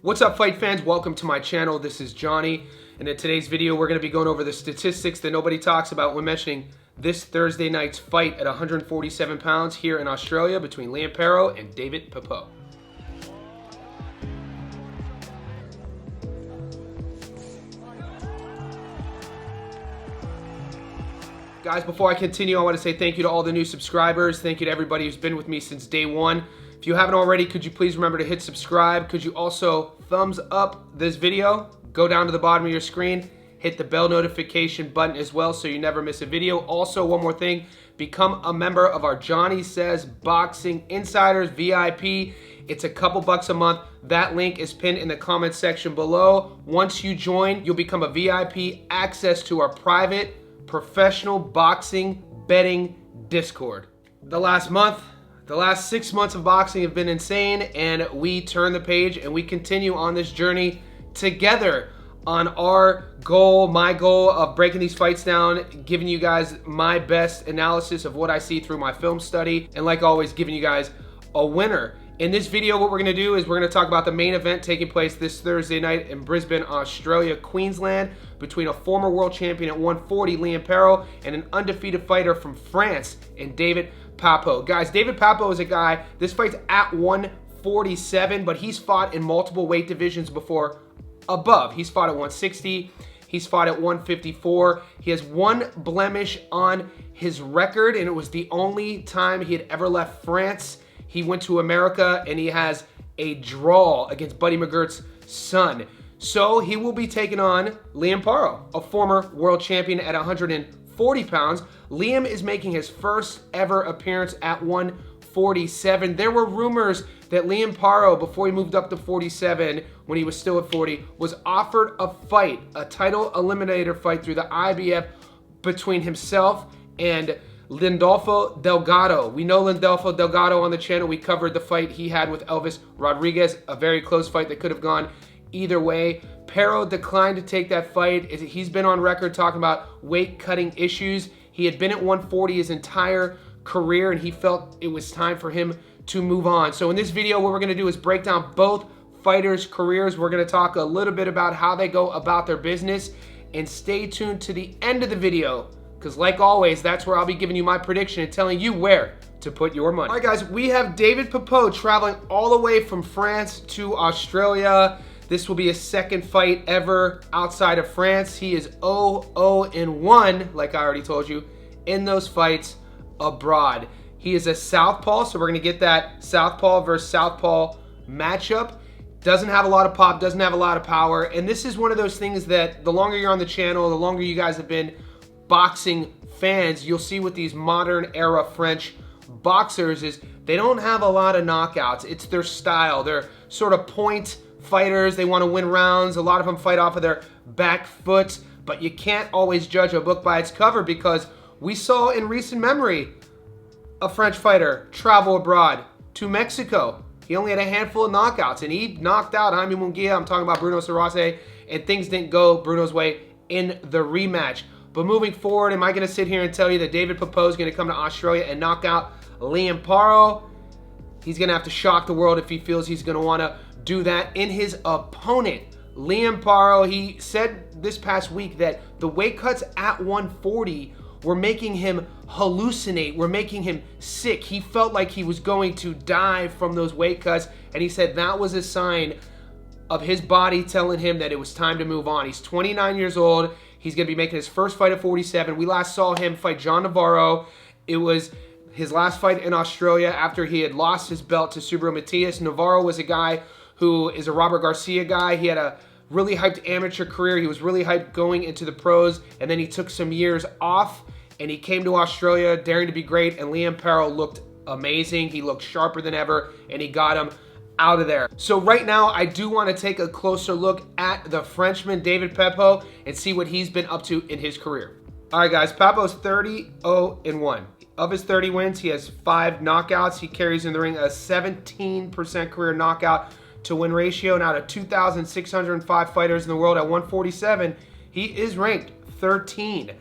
What's up, fight fans? Welcome to my channel. This is Johnny, and in today's video we're going to be going over the statistics that nobody talks about when mentioning this Thursday night's fight at 147 pounds here in Australia between Liam Paro and David Papot. Guys, before I continue, I want to say thank you to all the new subscribers. Thank you to everybody who's been with me since day one. If you haven't already, could you please remember to hit subscribe? Could you also thumbs up this video? Go down to the bottom of your screen, hit the bell notification button as well so you never miss a video. Also, one more thing, become a member of our Johnny Says Boxing Insiders VIP. It's a couple bucks a month. That link is pinned in the comment section below. Once you join, you'll become a VIP, access to our private professional boxing betting Discord. The last 6 months of boxing have been insane, and we turn the page and we continue on this journey together on our goal, my goal of breaking these fights down, giving you guys my best analysis of what I see through my film study, and like always, giving you guys a winner. In this video, what we're going to do is we're going to talk about the main event taking place this Thursday night in Brisbane, Australia, Queensland, between a former world champion at 140, Liam Paro, and an undefeated fighter from France in David Papot. Guys, David Papot is a guy, this fight's at 147, but he's fought in multiple weight divisions before above. He's fought at 160, he's fought at 154. He has one blemish on his record, and it was the only time he had ever left France. He went to America, and he has a draw against Buddy McGirt's son. So he will be taking on Liam Paro, a former world champion at 140 pounds. Liam is making his first ever appearance at 147. There were rumors that Liam Paro, before he moved up to 47, when he was still at 40, was offered a fight, a title eliminator fight through the IBF between himself and Lindolfo Delgado. We know Lindolfo Delgado on the channel. We covered the fight he had with Elvis Rodriguez, a very close fight that could have gone either way. Paro declined to take that fight. He's been on record talking about weight cutting issues. He had been at 140 his entire career, and he felt it was time for him to move on. So in this video, what we're going to do is break down both fighters' careers. We're going to talk a little bit about how they go about their business, and stay tuned to the end of the video, because like always, that's where I'll be giving you my prediction and telling you where to put your money. All right, guys, we have David Papot traveling all the way from France to Australia. This will be his second fight ever outside of France. He is 0-1, like I already told you, in those fights abroad. He is a southpaw, so we're going to get that southpaw versus southpaw matchup. Doesn't have a lot of pop, doesn't have a lot of power, and this is one of those things that the longer you're on the channel, the longer you guys have been boxing fans, you'll see with these modern era French boxers is they don't have a lot of knockouts. It's their style. They're sort of point fighters. They want to win rounds. A lot of them fight off of their back foot, but you can't always judge a book by its cover, because we saw in recent memory a French fighter travel abroad to Mexico. He only had a handful of knockouts, and he knocked out Jaime Munguia. I'm talking about Bruno Sarase, and things didn't go Bruno's way in the rematch. But moving forward, am I going to sit here and tell you that David Papot is going to come to Australia and knock out Liam Paro? He's going to have to shock the world if he feels he's going to want to do that in his opponent. Liam Paro, he said this past week that the weight cuts at 140 were making him hallucinate, were making him sick. He felt like he was going to die from those weight cuts, and he said that was a sign of his body telling him that it was time to move on. He's 29 years old. He's going to be making his first fight at 47. We last saw him fight John Navarro. It was his last fight in Australia after he had lost his belt to Subriel Matias. Navarro was a guy who is a Robert Garcia guy. He had a really hyped amateur career. He was really hyped going into the pros, and then he took some years off, and he came to Australia daring to be great, and Liam Paro looked amazing. He looked sharper than ever, and he got him out of there. So right now, I do want to take a closer look at the Frenchman, David Papot, and see what he's been up to in his career. All right, guys, Papot's 30-0-1. Of his 30 wins, he has 5 knockouts. He carries in the ring a 17% career knockout to win ratio. And out of 2,605 fighters in the world at 147, he is ranked 13.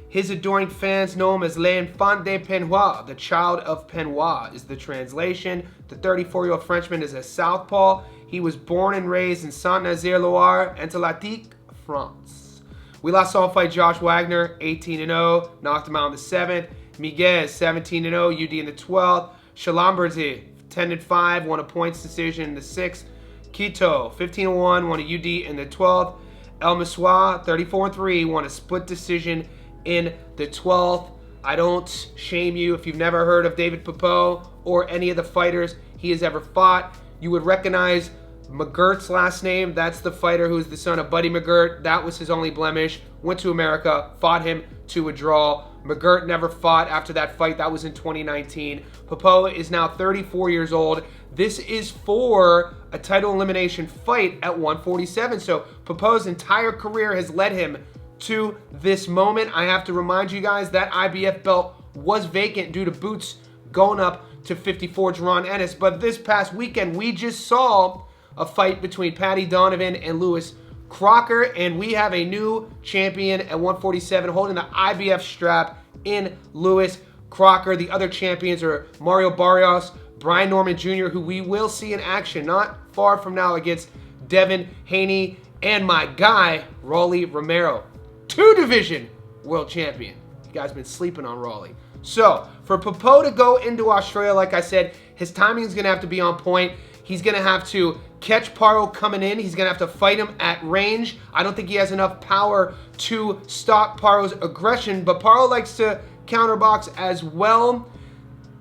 His adoring fans know him as L'Enfant de Penois, the child of Penois is the translation. The 34-year-old Frenchman is a southpaw. He was born and raised in Saint-Nazaire-Loire, Atlantique, France. We last saw him fight Josh Wagner, 18-0, knocked him out in the 7th. Miguel, 17-0, UD in the 12th. Chalamberti, 10-5, won a points decision in the 6th. Quito, 15-1, won a UD in the 12th. El Miswa, 34-3, won a split decision in the 12th. I don't shame you if you've never heard of David Papot or any of the fighters he has ever fought. You would recognize McGirt's last name. That's the fighter who's the son of Buddy McGirt. That was his only blemish. Went to America, fought him to a draw. McGirt never fought after that fight. That was in 2019. Papot is now 34 years old. This is for a title elimination fight at 147. So Papot's entire career has led him to this moment. I have to remind you guys that IBF belt was vacant due to Boots going up to 54, Jerron Ennis. But this past weekend, we just saw a fight between Paddy Donovan and Lewis Crocker, and we have a new champion at 147 holding the IBF strap in Lewis Crocker. The other champions are Mario Barrios, Brian Norman Jr., who we will see in action not far from now against Devin Haney, and my guy, Rolly Romero, 2-division world champion. You guys been sleeping on Rolly. So, for Papot to go into Australia, like I said, his timing is going to have to be on point. He's going to have to catch Paro coming in. He's going to have to fight him at range. I don't think he has enough power to stop Paro's aggression, but Paro likes to counterbox as well.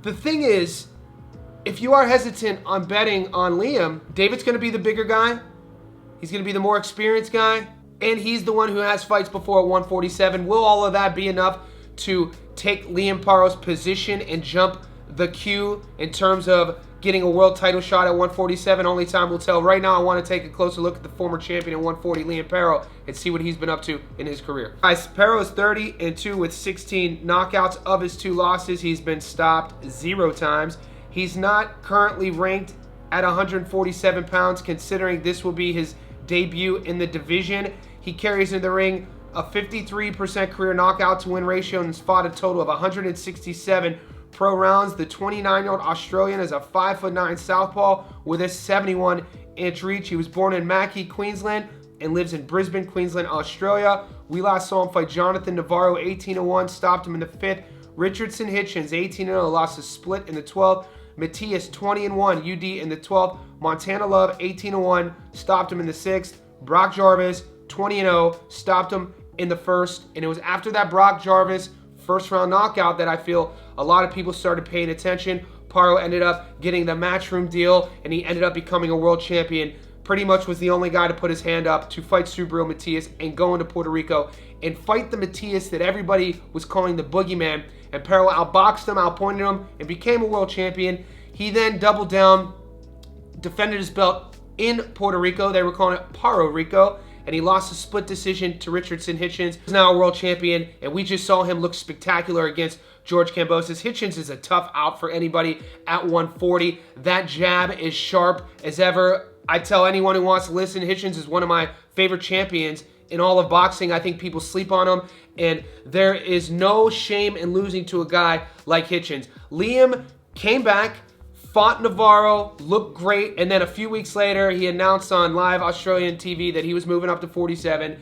The thing is, if you are hesitant on betting on Liam, David's going to be the bigger guy. He's going to be the more experienced guy, and he's the one who has fights before at 147. Will all of that be enough to take Liam Paro's position and jump the queue in terms of getting a world title shot at 147? Only time will tell. Right now, I want to take a closer look at the former champion at 140, Liam Paro, and see what he's been up to in his career. Guys, Paro is 30-2 with 16 knockouts. Of his 2 losses, he's been stopped 0 times. He's not currently ranked at 147 pounds, considering this will be his debut in the division. He carries in the ring a 53% career knockout to win ratio and has fought a total of 167 pro rounds. The 29-year-old Australian is a 5'9" southpaw with a 71-inch reach. He was born in Mackay, Queensland, and lives in Brisbane, Queensland, Australia. We last saw him fight Jonathan Navarro, 18-1, stopped him in the 5th. Richardson Hitchens, 18-0, lost a split in the 12th. Matthias, 20-1, UD in the 12th. Montana Love, 18-1, stopped him in the 6th. Brock Jarvis, 20-0, stopped him in the 1st. And it was after that Brock Jarvis first round knockout that I feel a lot of people started paying attention. Paro ended up getting the Matchroom deal, and he ended up becoming a world champion. Pretty much was the only guy to put his hand up to fight Subriel Matias and go into Puerto Rico and fight the Matias that everybody was calling the boogeyman. And Paro outboxed him, outpointed him, and became a world champion. He then doubled down, defended his belt in Puerto Rico. They were calling it Paro Rico. And he lost a split decision to Richardson Hitchens. He's now a world champion, and we just saw him look spectacular against George Kambosos. Hitchens is a tough out for anybody at 140. That jab is sharp as ever. I tell anyone who wants to listen, Hitchens is one of my favorite champions in all of boxing. I think people sleep on him, and there is no shame in losing to a guy like Hitchens. Liam came back, fought Navarro, looked great, and then a few weeks later, he announced on live Australian TV that he was moving up to 47,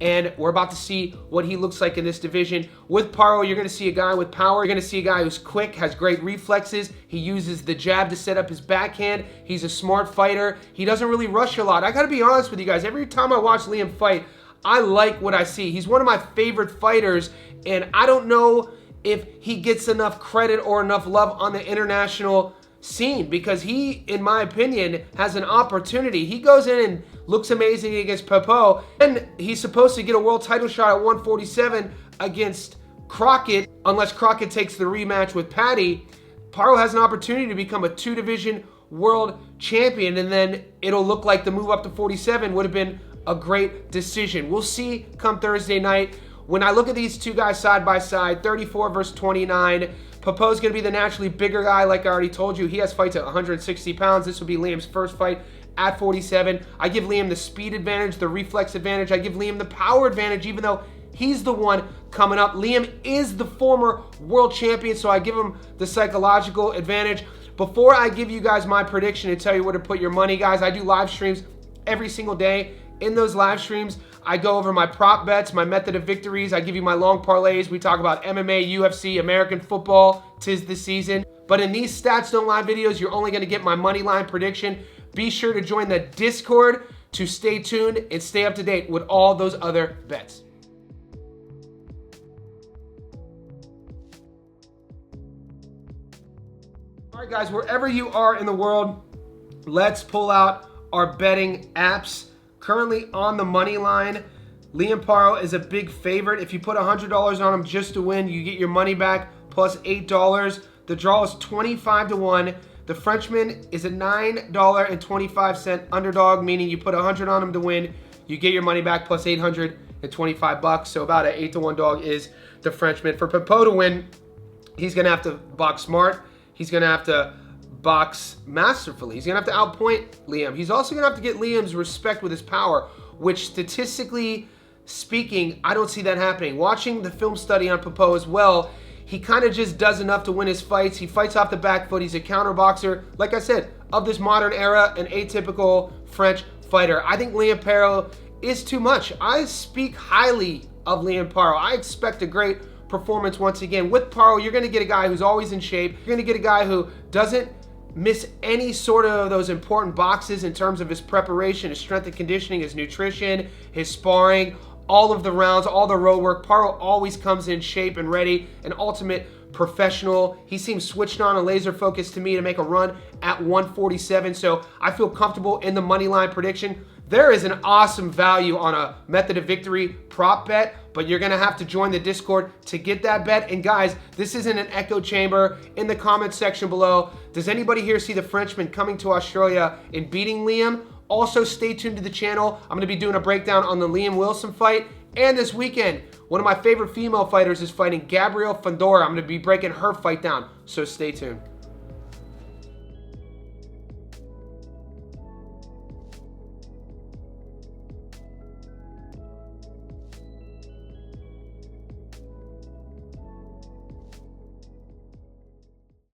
and we're about to see what he looks like in this division. With Paro, you're going to see a guy with power. You're going to see a guy who's quick, has great reflexes. He uses the jab to set up his backhand. He's a smart fighter. He doesn't really rush a lot. I got to be honest with you guys. Every time I watch Liam fight, I like what I see. He's one of my favorite fighters, and I don't know if he gets enough credit or enough love on the international scene, because he, in my opinion, has an opportunity. He goes in and looks amazing against Papot, and he's supposed to get a world title shot at 147 against Crockett, unless Crockett takes the rematch with Paddy. Paro has an opportunity to become a 2-division world champion, and then it'll look like the move up to 47 would have been a great decision. We'll see come Thursday night. When I look at these two guys side by side, 34 versus 29, Papot's going to be the naturally bigger guy, like I already told you. He has fights at 160 pounds. This will be Liam's first fight at 47. I give Liam the speed advantage, the reflex advantage. I give Liam the power advantage, even though he's the one coming up. Liam is the former world champion, so I give him the psychological advantage. before I give you guys my prediction and tell you where to put your money, guys, I do live streams every single day. In those live streams, I go over my prop bets, my method of victories. I give you my long parlays. We talk about MMA, UFC, American football. 'Tis the season. But in these Stats Don't Lie videos, you're only going to get my money line prediction. Be sure to join the Discord to stay tuned and stay up to date with all those other bets. All right, guys, wherever you are in the world, let's pull out our betting apps. Currently on the money line, Liam Paro is a big favorite. If you put $100 on him just to win, you get your money back plus $8. The draw is 25 to 1. The Frenchman is a $9.25 underdog, meaning you put 100 on him to win, you get your money back plus 825 bucks. So about an 8 to 1 dog is the Frenchman. For Papot to win, he's gonna have to box smart. He's gonna have to box masterfully. He's gonna have to outpoint Liam. He's also gonna have to get Liam's respect with his power, which statistically speaking, I don't see that happening. Watching the film study on Papot as well, he kind of just does enough to win his fights. He fights off the back foot. He's a counter boxer. Like I said, of this modern era, an atypical French fighter. I think Liam Paro is too much. I speak highly of Liam Paro. I expect a great performance once again. With Paro, you're gonna get a guy who's always in shape. You're gonna get a guy who doesn't miss any sort of those important boxes in terms of his preparation, his strength and conditioning, his nutrition, his sparring, all of the rounds, all the road work. Paro always comes in shape and ready, an ultimate professional. He seems switched on and laser focused to me to make a run at 147, so I feel comfortable in the money line prediction. There is an awesome value on a method of victory prop bet, but you're gonna have to join the Discord to get that bet. And guys, this isn't an echo chamber. In the comments section below, does anybody here see the Frenchman coming to Australia and beating Liam? Also, stay tuned to the channel. I'm gonna be doing a breakdown on the Liam Wilson fight. And this weekend, one of my favorite female fighters is fighting Gabrielle Fondora. I'm gonna be breaking her fight down, so stay tuned.